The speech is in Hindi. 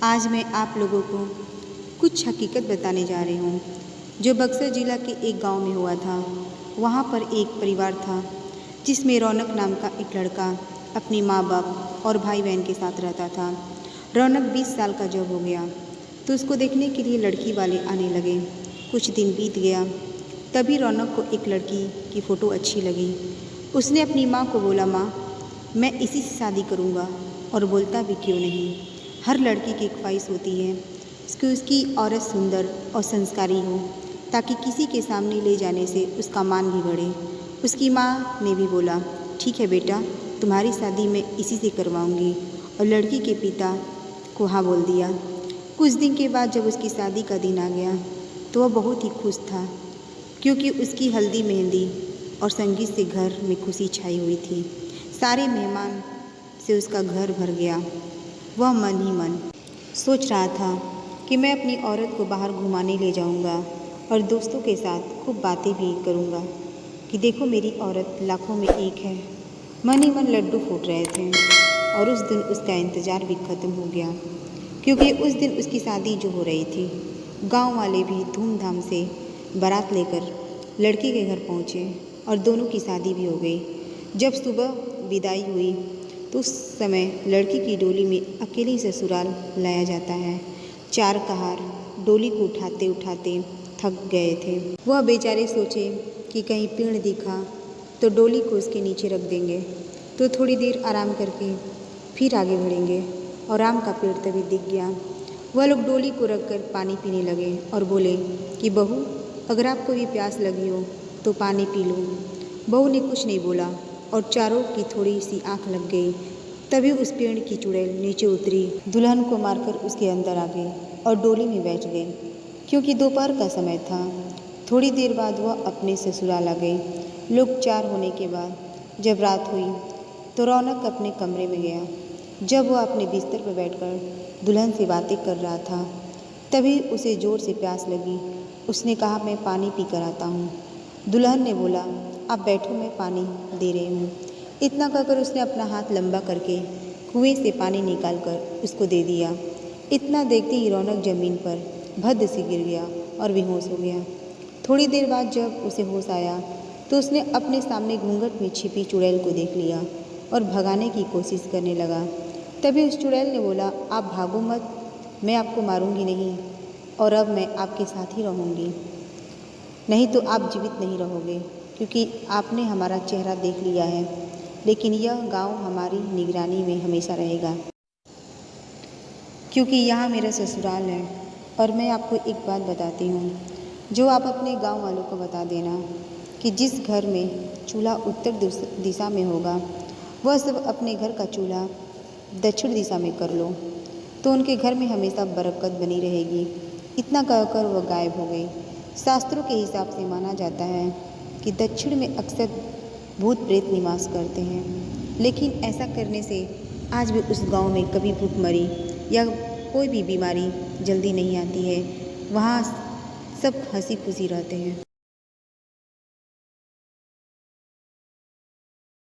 आज मैं आप लोगों को कुछ हकीकत बताने जा रही हूँ जो बक्सर ज़िला के एक गांव में हुआ था। वहाँ पर एक परिवार था जिसमें रौनक नाम का एक लड़का अपनी माँ बाप और भाई बहन के साथ रहता था। रौनक 20 साल का जब हो गया तो उसको देखने के लिए लड़की वाले आने लगे। कुछ दिन बीत गया, तभी रौनक को एक लड़की की फ़ोटो अच्छी लगी। उसने अपनी माँ को बोला, माँ मैं इसी से शादी करूँगा। और बोलता भी क्यों नहीं, हर लड़की की ख्वाहिश होती है कि उसकी औरत सुंदर और संस्कारी हो ताकि किसी के सामने ले जाने से उसका मान भी बढ़े। उसकी माँ ने भी बोला, ठीक है बेटा, तुम्हारी शादी मैं इसी से करवाऊँगी। और लड़की के पिता को हाँ बोल दिया। कुछ दिन के बाद जब उसकी शादी का दिन आ गया तो वह बहुत ही खुश था क्योंकि उसकी हल्दी मेहंदी और संगीत से घर में खुशी छाई हुई थी। सारे मेहमान से उसका घर भर गया। वह मन ही मन सोच रहा था कि मैं अपनी औरत को बाहर घुमाने ले जाऊंगा और दोस्तों के साथ खूब बातें भी करूंगा कि देखो मेरी औरत लाखों में एक है। मन ही मन लड्डू फूट रहे थे और उस दिन उसका इंतज़ार भी ख़त्म हो गया क्योंकि उस दिन उसकी शादी जो हो रही थी। गांव वाले भी धूमधाम से बारात लेकर लड़की के घर पहुँचे और दोनों की शादी भी हो गई। जब सुबह विदाई हुई तो उस समय लड़की की डोली में अकेले ससुराल लाया जाता है। चार कहार डोली को उठाते उठाते थक गए थे। वह बेचारे सोचे कि कहीं पेड़ दिखा तो डोली को उसके नीचे रख देंगे तो थोड़ी देर आराम करके फिर आगे बढ़ेंगे। और आम का पेड़ तभी दिख गया। वह लोग डोली को रखकर पानी पीने लगे और बोले कि बहू, अगर आपको भी प्यास लगी हो तो पानी पी लो। बहू ने कुछ नहीं बोला और चारों की थोड़ी सी आंख लग गई। तभी उस पेड़ की चुड़ैल नीचे उतरी, दुल्हन को मारकर उसके अंदर आ गई और डोली में बैठ गई क्योंकि दोपहर का समय था। थोड़ी देर बाद वह अपने ससुराल आ गई। लोग चार होने के बाद जब रात हुई तो रौनक अपने कमरे में गया। जब वह अपने बिस्तर पर बैठकर दुल्हन से बातें कर रहा था तभी उसे ज़ोर से प्यास लगी। उसने कहा, मैं पानी पी कर आता हूँ। दुल्हन ने बोला, आप बैठो, मैं पानी दे रही हूँ। इतना कहकर उसने अपना हाथ लंबा करके कुएं से पानी निकालकर उसको दे दिया। इतना देखते ही रौनक ज़मीन पर भद्द से गिर गया और बेहोश हो गया। थोड़ी देर बाद जब उसे होश आया तो उसने अपने सामने घूंघट में छिपी चुड़ैल को देख लिया और भगाने की कोशिश करने लगा। तभी उस चुड़ैल ने बोला, आप भागो मत, मैं आपको मारूंगी नहीं और अब मैं आपके साथ ही रहूँगी, नहीं तो आप जीवित नहीं रहोगे क्योंकि आपने हमारा चेहरा देख लिया है, लेकिन यह गांव हमारी निगरानी में हमेशा रहेगा क्योंकि यहाँ मेरा ससुराल है। और मैं आपको एक बात बताती हूँ जो आप अपने गांव वालों को बता देना कि जिस घर में चूल्हा उत्तर दिशा में होगा वह सब अपने घर का चूल्हा दक्षिण दिशा में कर लो तो उनके घर में हमेशा बरकत बनी रहेगी। इतना कहकर वह गायब हो गई। शास्त्रों के हिसाब से माना जाता है कि दक्षिण में अक्सर भूत प्रेत निवास करते हैं, लेकिन ऐसा करने से आज भी उस गांव में कभी भूखमरी या कोई भी बीमारी जल्दी नहीं आती है। वहाँ सब हंसी खुशी रहते हैं।